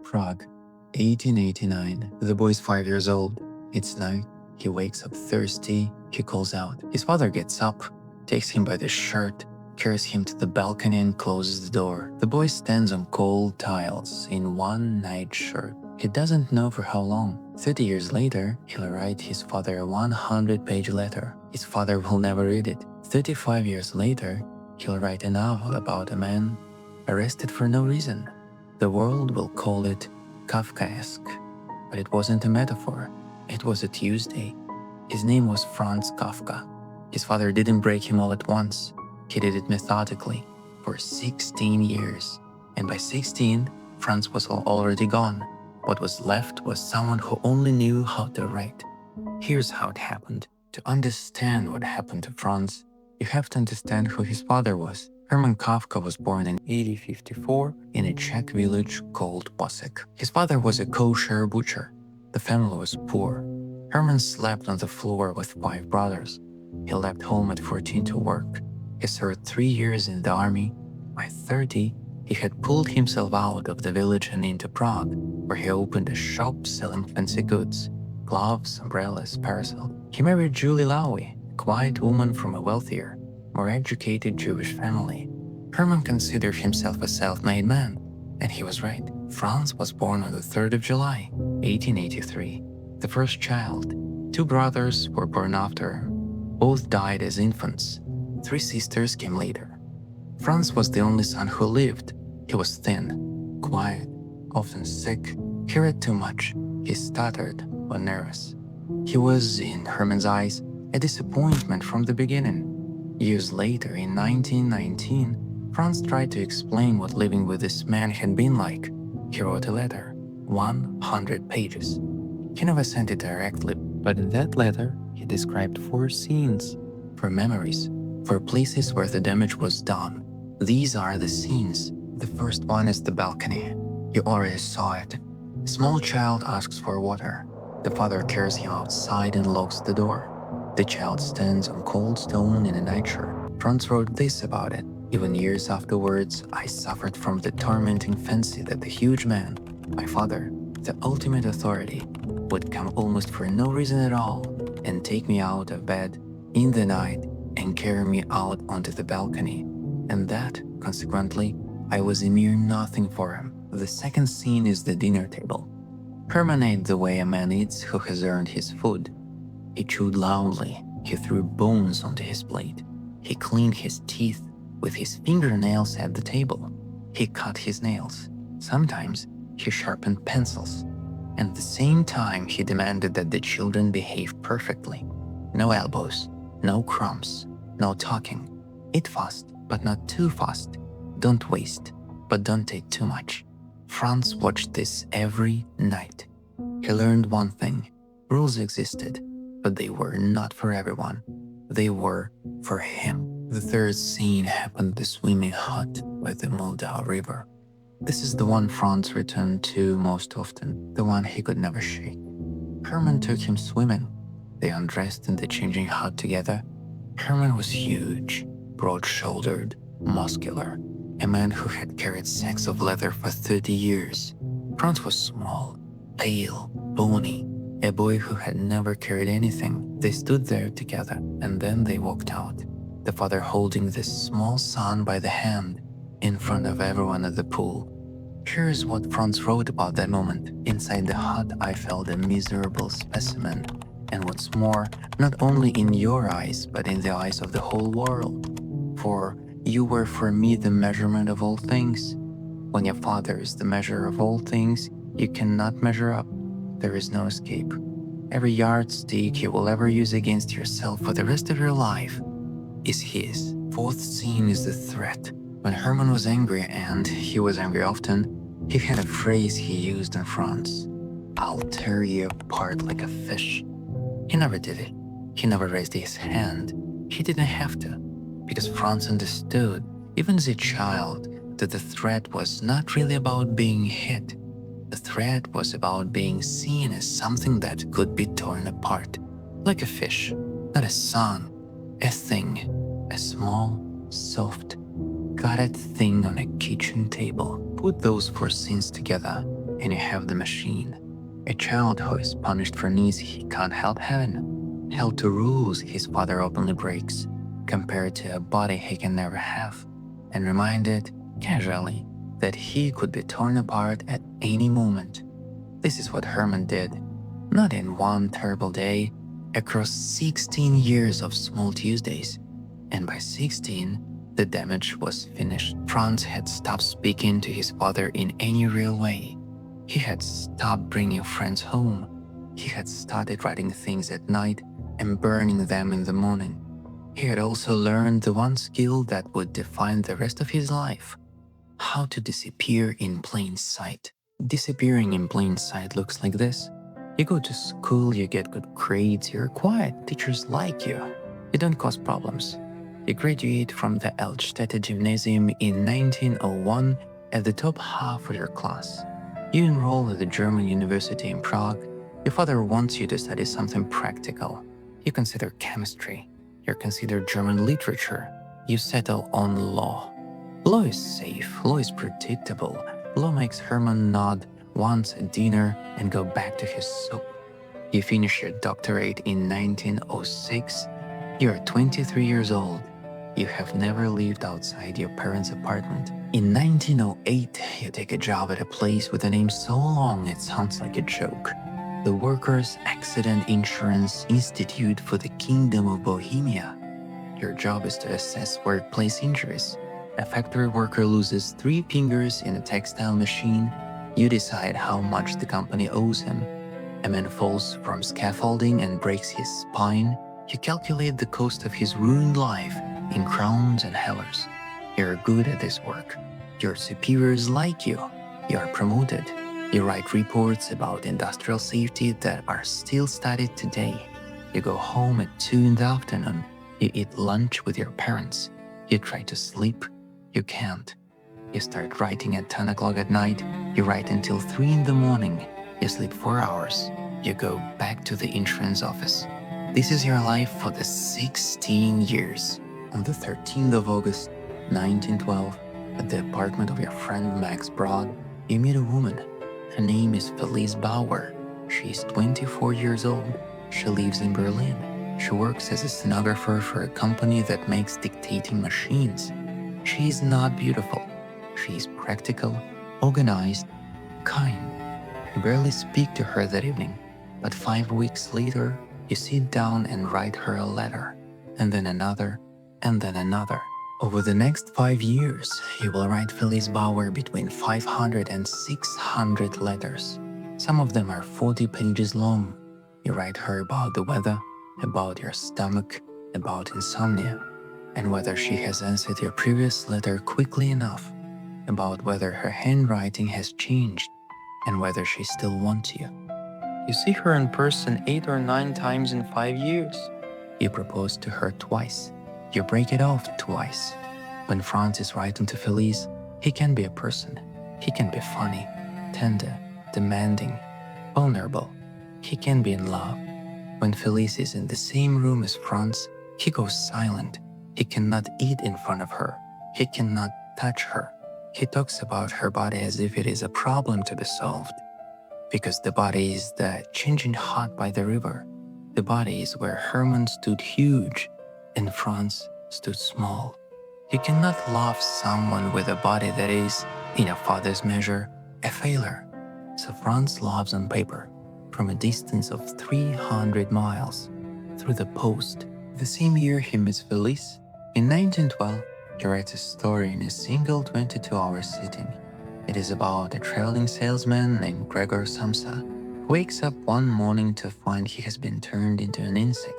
Prague, 1889. The boy's 5 years old. It's night. He wakes up thirsty. He calls out. His father gets up, takes him by the shirt, carries him to the balcony and closes the door. The boy stands on cold tiles in one nightshirt. He doesn't know for how long. 30 years later, he'll write his father a 100-page letter. His father will never read it. 35 years later, he'll write a novel about a man arrested for no reason. The world will call it Kafkaesque, but it wasn't a metaphor. It was a Tuesday. His name was Franz Kafka. His father didn't break him all at once. He did it methodically for 16 years. And by 16, Franz was already gone. What was left was someone who only knew how to write. Here's how it happened. To understand what happened to Franz, you have to understand who his father was. Hermann Kafka was born in 1854 in a Czech village called Osek. His father was a kosher butcher. The family was poor. Hermann slept on the floor with 5 brothers. He left home at 14 to work. He served 3 years in the army. By 30, he had pulled himself out of the village and into Prague, where he opened a shop selling fancy goods, gloves, umbrellas, parasols. He married Julie Lowy, a quiet woman from a wealthier, more educated Jewish family. Hermann considered himself a self-made man, and he was right. Franz was born on the 3rd of July, 1883, the first child. 2 brothers were born after. Both died as infants. 3 sisters came later. Franz was the only son who lived. He was thin, quiet, often sick. He read too much. He stuttered or nervous. He was, in Hermann's eyes, a disappointment from the beginning. Years later, in 1919, Franz tried to explain what living with this man had been like. He wrote a letter, 100 pages. He never sent it directly, but in that letter, he described 4 scenes, 4 memories, 4 places where the damage was done. These are the scenes. The first one is the balcony. You already saw it. A small child asks for water. The father carries him outside and locks the door. The child stands on cold stone in a nightshirt. Franz wrote this about it. Even years afterwards, I suffered from the tormenting fancy that the huge man, my father, the ultimate authority, would come almost for no reason at all and take me out of bed in the night and carry me out onto the balcony. And that, consequently, I was a mere nothing for him. The second scene is the dinner table. Hermann ate the way a man eats who has earned his food. He chewed loudly. He threw bones onto his plate. He cleaned his teeth with his fingernails at the table. He cut his nails. Sometimes he sharpened pencils. And at the same time, he demanded that the children behave perfectly. No elbows, no crumbs, no talking. Eat fast, but not too fast. Don't waste, but don't take too much. Franz watched this every night. He learned one thing. Rules existed, but they were not for everyone. They were for him. The third scene happened in the swimming hut by the Moldau River. This is the one Franz returned to most often, the one he could never shake. Hermann took him swimming. They undressed in the changing hut together. Hermann was huge, broad-shouldered, muscular, a man who had carried sacks of leather for 30 years. Franz was small, pale, bony, a boy who had never carried anything. They stood there together, and then they walked out, the father holding the small son by the hand in front of everyone at the pool. Here's what Franz wrote about that moment. Inside the hut, I felt a miserable specimen. And what's more, not only in your eyes, but in the eyes of the whole world. For you were for me the measurement of all things. When your father is the measure of all things, you cannot measure up. There is no escape. Every yardstick you will ever use against yourself for the rest of your life is his. Fourth scene is the threat. When Hermann was angry, and he was angry often, he had a phrase he used in Franz. I'll tear you apart like a fish. He never did it. He never raised his hand. He didn't have to, because Franz understood, even as a child, that the threat was not really about being hit. The threat was about being seen as something that could be torn apart, like a fish, not a son, a thing, a small, soft, gutted thing on a kitchen table. Put those 4 scenes together, and you have the machine. A child who is punished for needs he can't help having, held to rules his father openly breaks, compared to a body he can never have, and reminded, casually, that he could be torn apart at any moment. This is what Hermann did, not in one terrible day, across 16 years of small Tuesdays. And by 16, the damage was finished. Franz had stopped speaking to his father in any real way. He had stopped bringing friends home. He had started writing things at night and burning them in the morning. He had also learned the one skill that would define the rest of his life: how to disappear in plain sight. Disappearing in plain sight looks like this. You go to school, you get good grades, you're quiet, teachers like you. You don't cause problems. You graduate from the Altstädte Gymnasium in 1901 at the top half of your class. You enroll at the German university in Prague. Your father wants you to study something practical. You consider chemistry. You consider German literature. You settle on law. Law is safe. Law is predictable. Law makes Hermann nod once at dinner and go back to his soup. You finish your doctorate in 1906. You're 23 years old. You have never lived outside your parents' apartment. In 1908, you take a job at a place with a name so long it sounds like a joke. The Workers' Accident Insurance Institute for the Kingdom of Bohemia. Your job is to assess workplace injuries. A factory worker loses 3 fingers in a textile machine. You decide how much the company owes him. A man falls from scaffolding and breaks his spine. You calculate the cost of his ruined life in crowns and hellers. You're good at this work. Your superiors like you. You are promoted. You write reports about industrial safety that are still studied today. You go home at 2 in the afternoon. You eat lunch with your parents. You try to sleep. You can't. You start writing at 10 o'clock at night. You write until 3 in the morning. You sleep 4 hours. You go back to the insurance office. This is your life for the 16 years. On the 13th of August, 1912, at the apartment of your friend Max Broad, you meet a woman. Her name is Felice Bauer. She is 24 years old. She lives in Berlin. She works as a stenographer for a company that makes dictating machines. She is not beautiful. She is practical, organized, kind. You barely speak to her that evening, but 5 weeks later, you sit down and write her a letter, and then another, and then another. Over the next 5 years, you will write Felice Bauer between 500 and 600 letters. Some of them are 40 pages long. You write her about the weather, about your stomach, about insomnia, and whether she has answered your previous letter quickly enough, about whether her handwriting has changed, and whether she still wants you. You see her in person 8 or 9 times in 5 years. You propose to her twice. You break it off twice. When Franz is writing to Felice, he can be a person. He can be funny, tender, demanding, vulnerable. He can be in love. When Felice is in the same room as Franz, he goes silent. He cannot eat in front of her. He cannot touch her. He talks about her body as if it is a problem to be solved. Because the body is the changing hot by the river. The body is where Hermann stood huge and Franz stood small. You cannot love someone with a body that is, in a father's measure, a failure. So Franz loves on paper, from a distance of 300 miles, through the post. The same year he meets Felice, in 1912, he writes a story in a single 22-hour sitting. It is about a traveling salesman named Gregor Samsa, who wakes up one morning to find he has been turned into an insect.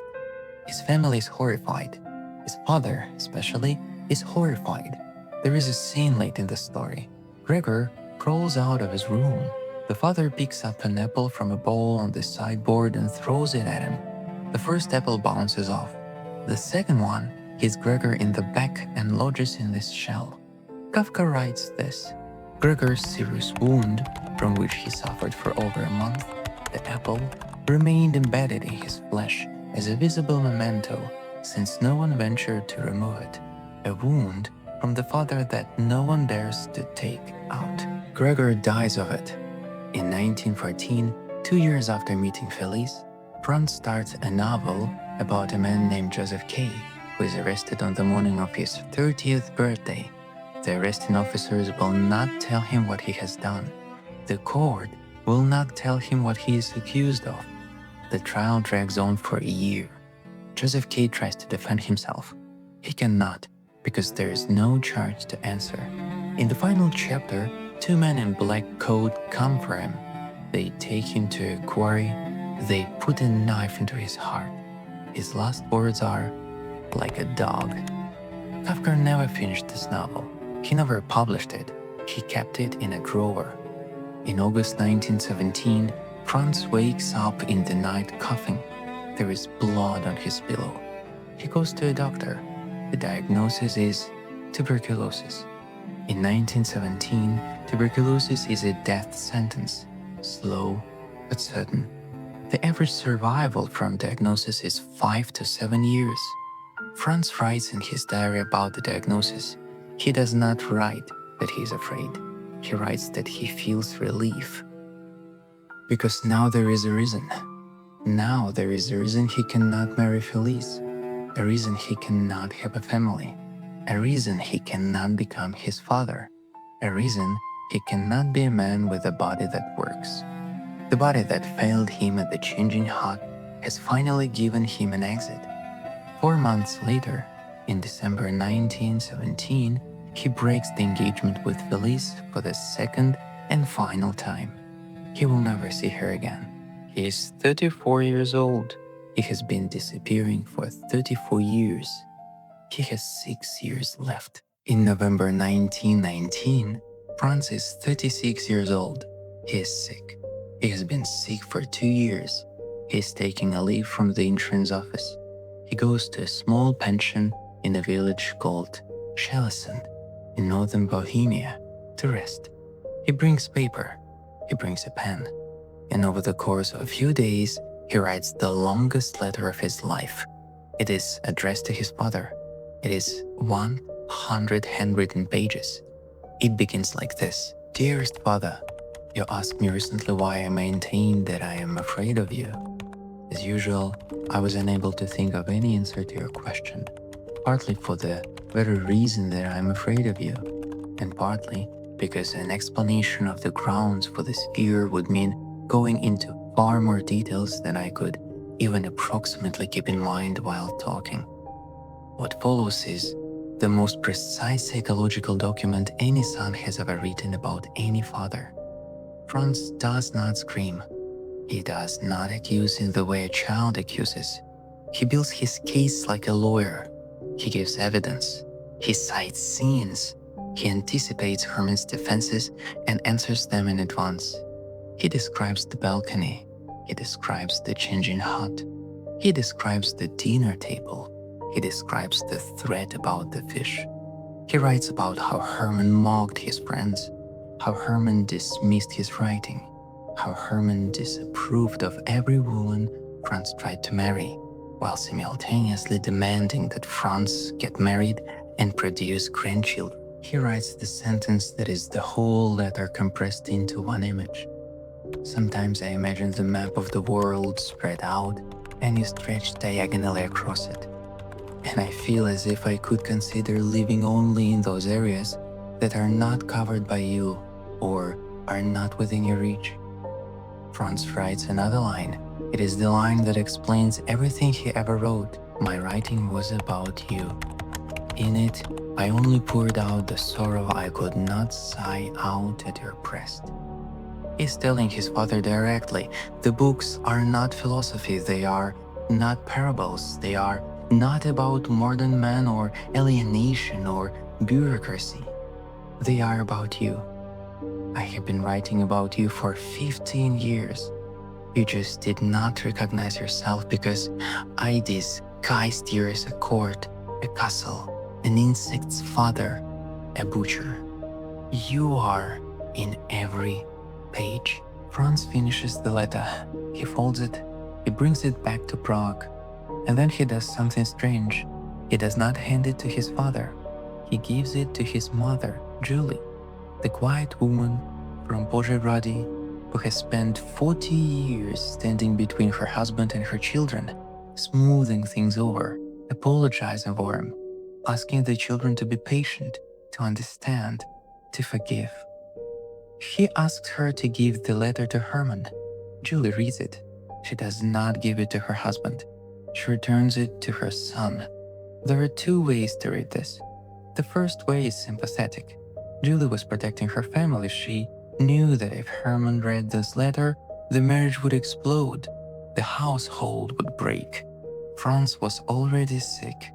His family is horrified. His father, especially, is horrified. There is a scene late in the story. Gregor crawls out of his room. The father picks up an apple from a bowl on the sideboard and throws it at him. The first apple bounces off. The second one hits Gregor in the back and lodges in this shell. Kafka writes this: Gregor's serious wound, from which he suffered for over a month, the apple, remained embedded in his flesh as a visible memento, since no one ventured to remove it. A wound from the father that no one dares to take out. Gregor dies of it. In 1914, 2 years after meeting Felice, Franz starts a novel about a man named Joseph K., who is arrested on the morning of his 30th birthday. The arresting officers will not tell him what he has done. The court will not tell him what he is accused of. The trial drags on for a year. Joseph K. tries to defend himself. He cannot, because there is no charge to answer. In the final chapter, 2 men in black coat come for him. They take him to a quarry. They put a knife into his heart. His last words are, "like a dog." Kafka never finished this novel. He never published it. He kept it in a drawer. In August 1917, Franz wakes up in the night coughing. There is blood on his pillow. He goes to a doctor. The diagnosis is tuberculosis. In 1917, tuberculosis is a death sentence, slow but certain. The average survival from diagnosis is 5 to 7 years. Franz writes in his diary about the diagnosis. He does not write that he is afraid. He writes that he feels relief. Because now there is a reason. Now there is a reason he cannot marry Felice. A reason he cannot have a family. A reason he cannot become his father. A reason he cannot be a man with a body that works. The body that failed him at the changing hut has finally given him an exit. 4 months later, in December 1917, he breaks the engagement with Felice for the second and final time. He will never see her again. He is 34 years old. He has been disappearing for 34 years. He has 6 years left. In November 1919, Franz is 36 years old. He is sick. He has been sick for 2 years. He is taking a leave from the insurance office. He goes to a small pension in a village called Schocken in northern Bohemia to rest. He brings paper. He brings a pen. And over the course of a few days, he writes the longest letter of his life. It is addressed to his father. It is 100 handwritten pages. It begins like this. "Dearest father, you asked me recently why I maintain that I am afraid of you. As usual, I was unable to think of any answer to your question, partly for the very reason that I am afraid of you, and partly because an explanation of the grounds for this fear would mean going into far more details than I could even approximately keep in mind while talking. What follows is the most precise psychological document any son has ever written about any father. Franz does not scream. He does not accuse in the way a child accuses. He builds his case like a lawyer. He gives evidence. He cites scenes. He anticipates Hermann's defenses and answers them in advance. He describes the balcony. He describes the changing hut. He describes the dinner table. He describes the threat about the fish. He writes about how Hermann mocked his friends, how Hermann dismissed his writing, how Hermann disapproved of every woman Franz tried to marry, while simultaneously demanding that Franz get married and produce grandchildren. He writes the sentence that is the whole letter compressed into one image. Sometimes I imagine the map of the world spread out and you stretch diagonally across it. And I feel as if I could consider living only in those areas that are not covered by you or are not within your reach. Franz writes another line. It is the line that explains everything he ever wrote. My writing was about you. In it, I only poured out the sorrow I could not sigh out at your breast. He's telling his father directly, the books are not philosophy, they are not parables, they are not about modern man or alienation or bureaucracy. They are about you. I have been writing about you for 15 years. You just did not recognize yourself because I disguised you as a court, a castle, an insect's father, a butcher. You are in every page. Franz finishes the letter. He folds it. He brings it back to Prague. And then he does something strange. He does not hand it to his father. He gives it to his mother, Julie, the quiet woman from Pozhegrady who has spent 40 years standing between her husband and her children, smoothing things over, apologizing for him, asking the children to be patient, to understand, to forgive. He asks her to give the letter to Hermann. Julie reads it. She does not give it to her husband. She returns it to her son. There are two ways to read this. The first way is sympathetic. Julie was protecting her family. She knew that if Hermann read this letter, the marriage would explode. The household would break. Franz was already sick.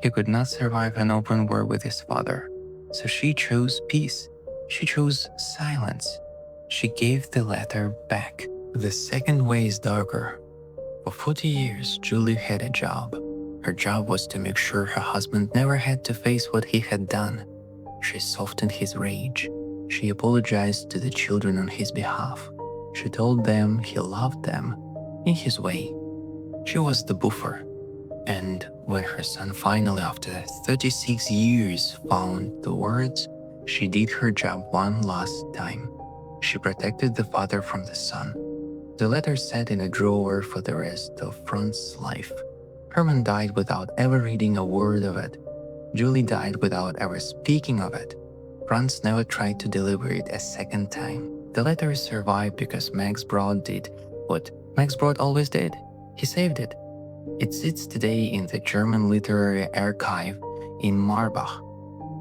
He could not survive an open war with his father. So she chose peace. She chose silence. She gave the letter back. The second way is darker. For 40 years, Julie had a job. Her job was to make sure her husband never had to face what he had done. She softened his rage. She apologized to the children on his behalf. She told them he loved them in his way. She was the buffer. And when her son finally, after 36 years, found the words, she did her job one last time. She protected the father from the son. The letter sat in a drawer for the rest of Franz's life. Hermann died without ever reading a word of it. Julie died without ever speaking of it. Franz never tried to deliver it a second time. The letter survived because Max Brod did what Max Brod always did. He saved it. It sits today in the German Literary Archive in Marbach.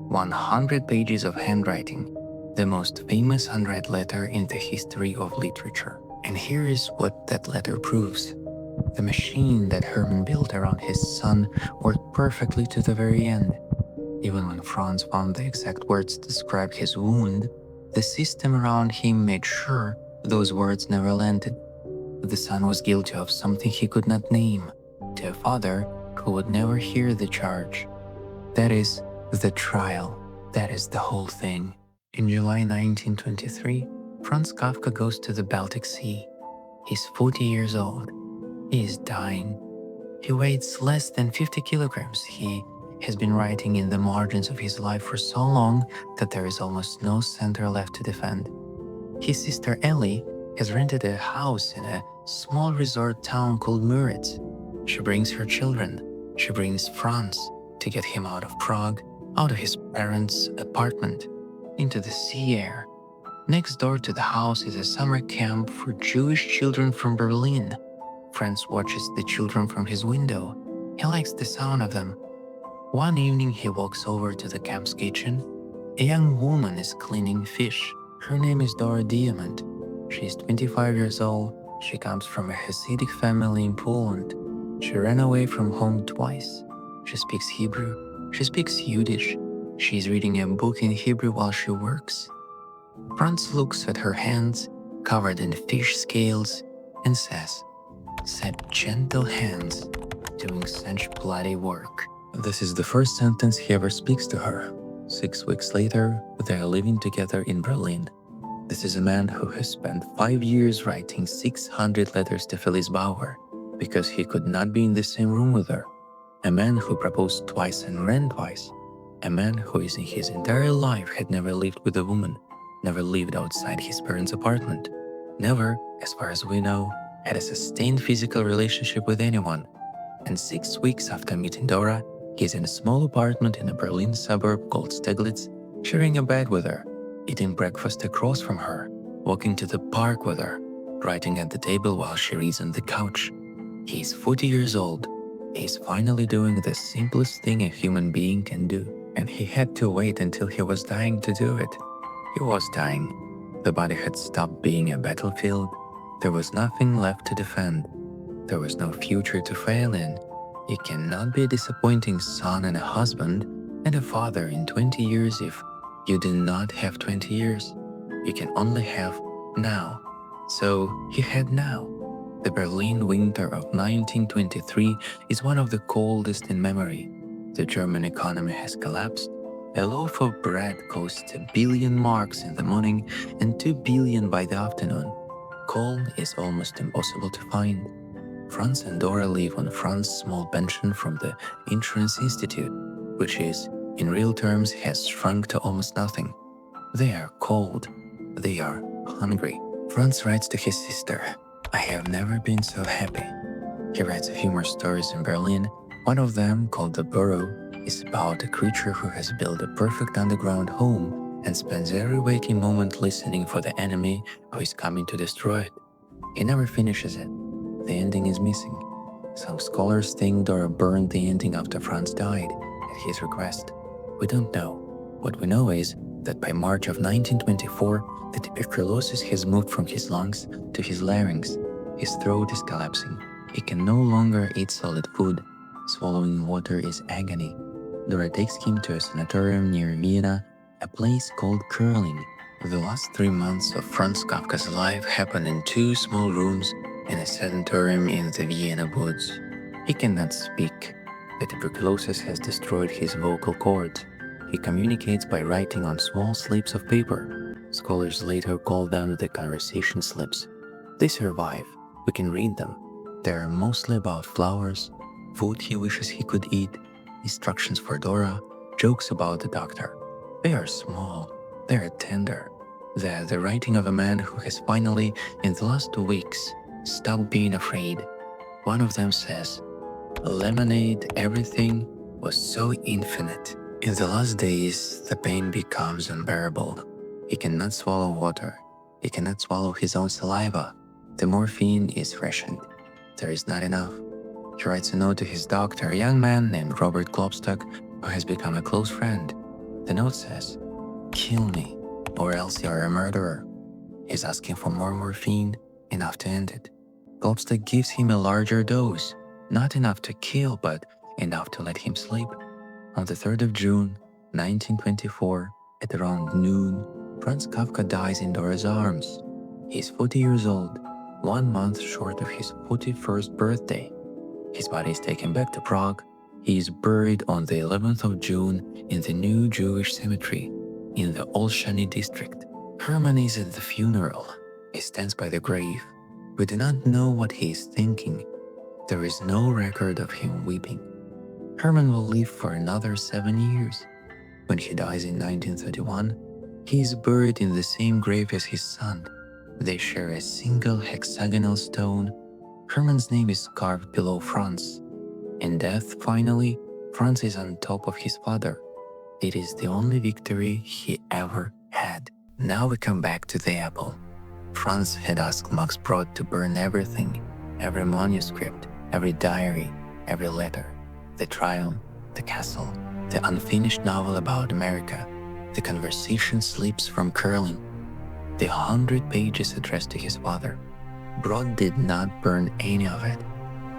100 pages of handwriting, the most famous unread letter in the history of literature. And here is what that letter proves. The machine that Hermann built around his son worked perfectly to the very end. Even when Franz found the exact words to describe his wound, the system around him made sure those words never landed. The son was guilty of something he could not name, to a father who would never hear the charge. That is the trial. That is the whole thing. In July 1923, Franz Kafka goes to the Baltic Sea. He's 40 years old. He is dying. He weighs less than 50 kilograms. He has been writing in the margins of his life for so long that there is almost no center left to defend. His sister Ellie has rented a house in a small resort town called Müritz. She brings her children. She brings Franz to get him out of Prague, out of his parents' apartment, into the sea air. Next door to the house is a summer camp for Jewish children from Berlin. Franz watches the children from his window. He likes the sound of them. One evening he walks over to the camp's kitchen. A young woman is cleaning fish. Her name is Dora. She is 25 years old. She comes from a Hasidic family in Poland. She ran away from home twice. She speaks Hebrew. She speaks Yiddish. She is reading a book in Hebrew while she works. Franz looks at her hands, covered in fish scales, and says, "Such gentle hands, doing such bloody work." This is the first sentence he ever speaks to her. 6 weeks later, they are living together in Berlin. This is a man who has spent 5 years writing 600 letters to Felice Bauer because he could not be in the same room with her. A man who proposed twice and ran twice. A man who in his entire life had never lived with a woman, never lived outside his parents' apartment, never, as far as we know, had a sustained physical relationship with anyone. And 6 weeks after meeting Dora, he's in a small apartment in a Berlin suburb called Steglitz, sharing a bed with her, eating breakfast across from her, walking to the park with her, writing at the table while she reads on the couch. He's 40 years old. He's finally doing the simplest thing a human being can do. And he had to wait until he was dying to do it. He was dying. The body had stopped being a battlefield. There was nothing left to defend. There was no future to fail in. You cannot be a disappointing son and a husband and a father in 20 years if you do not have 20 years. You can only have now. So he had now. The Berlin winter of 1923 is one of the coldest in memory. The German economy has collapsed. A loaf of bread costs 1 billion marks in the morning and 2 billion by the afternoon. Coal is almost impossible to find. Franz and Dora live on Franz's small pension from the Insurance Institute, which is, in real terms, has shrunk to almost nothing. They are cold. They are hungry. Franz writes to his sister, "I have never been so happy." He writes a few more stories in Berlin. One of them, called The Burrow, is about a creature who has built a perfect underground home and spends every waking moment listening for the enemy who is coming to destroy it. He never finishes it. The ending is missing. Some scholars think Dora burned the ending after Franz died, at his request. We don't know. What we know is that by March of 1924, the tuberculosis has moved from his lungs to his larynx. His throat is collapsing. He can no longer eat solid food. Swallowing water is agony. Dora takes him to a sanatorium near Vienna, a place called Curling. The last 3 months of Franz Kafka's life happen in 2 small rooms in a sanatorium in the Vienna woods. He cannot speak. The tuberculosis has destroyed his vocal cords. He communicates by writing on small slips of paper. Scholars later call them the conversation slips. They survive. We can read them. They are mostly about flowers, food he wishes he could eat, instructions for Dora, jokes about the doctor. They are small. They are tender. They are the writing of a man who has finally, in the last 2 weeks, stopped being afraid. One of them says, "Lemonade, everything was so infinite." In the last days, the pain becomes unbearable. He cannot swallow water. He cannot swallow his own saliva. The morphine is rationed. There is not enough. He writes a note to his doctor, a young man named Robert Klopstock, who has become a close friend. The note says, "Kill me, or else you are a murderer." He's asking for more morphine, enough to end it. Klopstock gives him a larger dose, not enough to kill, but enough to let him sleep. On the 3rd of June, 1924, at around noon, Franz Kafka dies in Dora's arms. He is 40 years old, 1 month short of his 41st birthday. His body is taken back to Prague. He is buried on the 11th of June in the new Jewish cemetery in the Olszany district. Hermann is at the funeral. He stands by the grave. We do not know what he is thinking. There is no record of him weeping. Hermann will live for another 7 years. When he dies in 1931, he is buried in the same grave as his son. They share a single hexagonal stone. Hermann's name is carved below Franz. In death, finally, Franz is on top of his father. It is the only victory he ever had. Now we come back to the apple. Franz had asked Max Brod to burn everything, every manuscript, every diary, every letter, the trial, the castle, the unfinished novel about America, the conversation slips from Curling, the 100 pages addressed to his father. Brod did not burn any of it.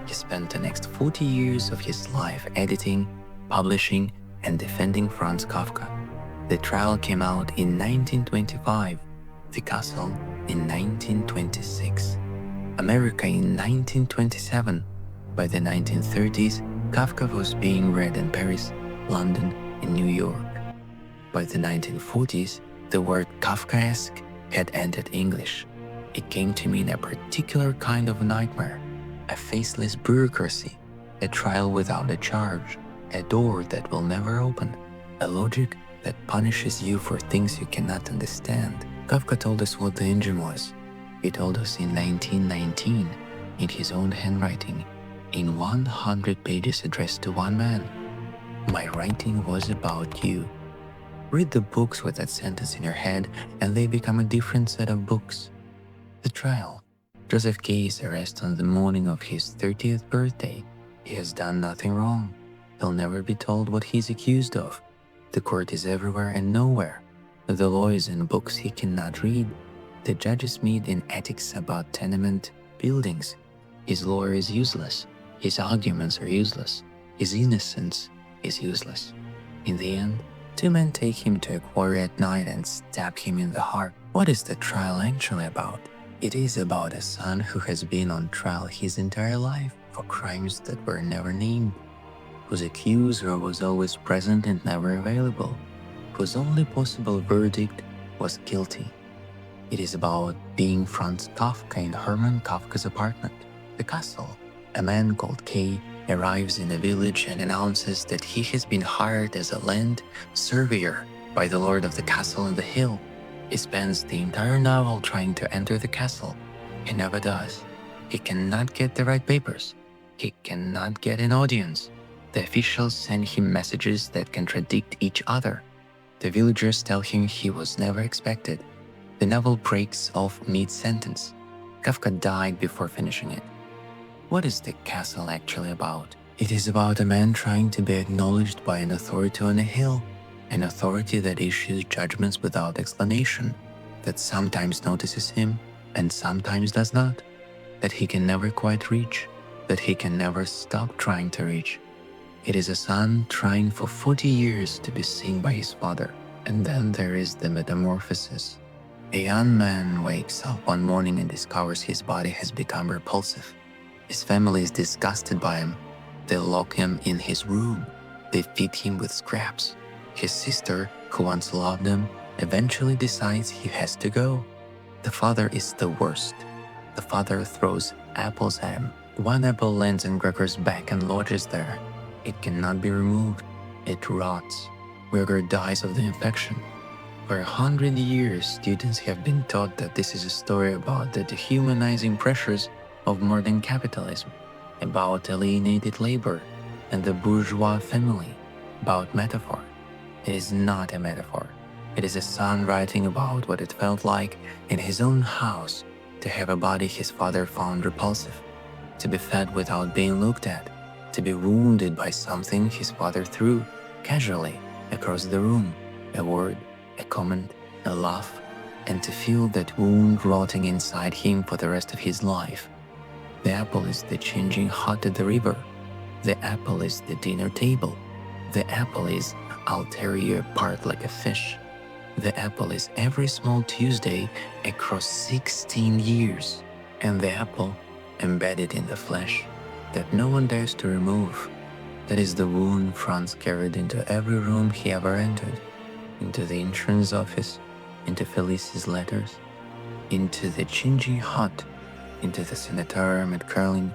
He spent the next 40 years of his life editing, publishing, and defending Franz Kafka. The trial came out in 1925, the castle in 1926, America in 1927. By the 1930s, Kafka was being read in Paris, London, and New York. By the 1940s, the word Kafkaesque had entered English. It came to mean a particular kind of nightmare, a faceless bureaucracy, a trial without a charge, a door that will never open, a logic that punishes you for things you cannot understand. Kafka told us what the engine was. He told us in 1919, in his own handwriting, in 100 pages addressed to one man. "My writing was about you." Read the books with that sentence in your head and they become a different set of books. The trial. Joseph K's arrest on the morning of his 30th birthday. He has done nothing wrong. He'll never be told what he's accused of. The court is everywhere and nowhere. The law is in books he cannot read. The judges meet in attics about tenement buildings. His lawyer is useless. His arguments are useless. His innocence is useless. In the end, 2 men take him to a quarry at night and stab him in the heart. What is the trial actually about? It is about a son who has been on trial his entire life for crimes that were never named, whose accuser was always present and never available, whose only possible verdict was guilty. It is about being Franz Kafka in Hermann Kafka's apartment, the castle. A man called K arrives in a village and announces that he has been hired as a land surveyor by the lord of the castle in the hill. He spends the entire novel trying to enter the castle. He never does. He cannot get the right papers. He cannot get an audience. The officials send him messages that contradict each other. The villagers tell him he was never expected. The novel breaks off mid-sentence. Kafka died before finishing it. What is the castle actually about? It is about a man trying to be acknowledged by an authority on a hill, an authority that issues judgments without explanation, that sometimes notices him and sometimes does not, that he can never quite reach, that he can never stop trying to reach. It is a son trying for 40 years to be seen by his father. And then there is the metamorphosis. A young man wakes up one morning and discovers his body has become repulsive. His family is disgusted by him. They lock him in his room. They feed him with scraps. His sister, who once loved him, eventually decides he has to go. The father is the worst. The father throws apples at him. One apple lands in Gregor's back and lodges there. It cannot be removed. It rots. Gregor dies of the infection. For 100 years, students have been taught that this is a story about the dehumanizing pressures of modern capitalism, about alienated labor and the bourgeois family, about metaphor. It is not a metaphor. It is a son writing about what it felt like in his own house to have a body his father found repulsive, to be fed without being looked at, to be wounded by something his father threw casually across the room, a word, a comment, a laugh, and to feel that wound rotting inside him for the rest of his life. The apple is the changing hot at the river. The apple is the dinner table. The apple is I'll tear you apart like a fish. The apple is every small Tuesday across 16 years. And the apple, embedded in the flesh, that no one dares to remove. That is the wound Franz carried into every room he ever entered, into the insurance office, into Felice's letters, into the changing hut, into the sanitarium at Curling,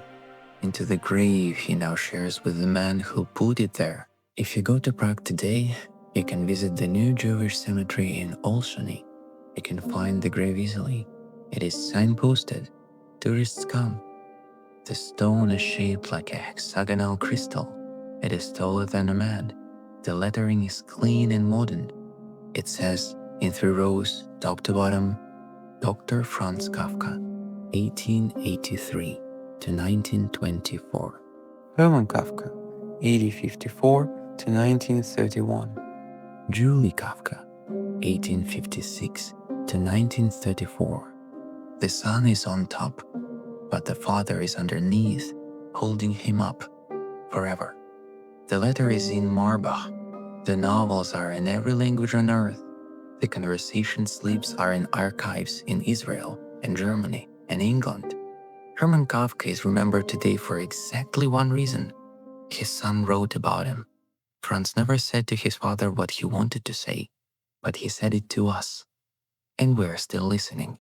into the grave he now shares with the man who put it there. If you go to Prague today, you can visit the new Jewish cemetery in Olszany. You can find the grave easily. It is signposted. Tourists come. The stone is shaped like a hexagonal crystal. It is taller than a man. The lettering is clean and modern. It says, in 3 rows, top to bottom, Dr. Franz Kafka, 1883 to 1924. Hermann Kafka, 1854 to 1931. Julie Kafka, 1856 to 1934. The son is on top, but the father is underneath, holding him up forever. The letter is in Marbach. The novels are in every language on earth. The conversation slips are in archives in Israel and Germany and England. Hermann Kafka is remembered today for exactly one reason. His son wrote about him. Franz never said to his father what he wanted to say, but he said it to us. And we're still listening.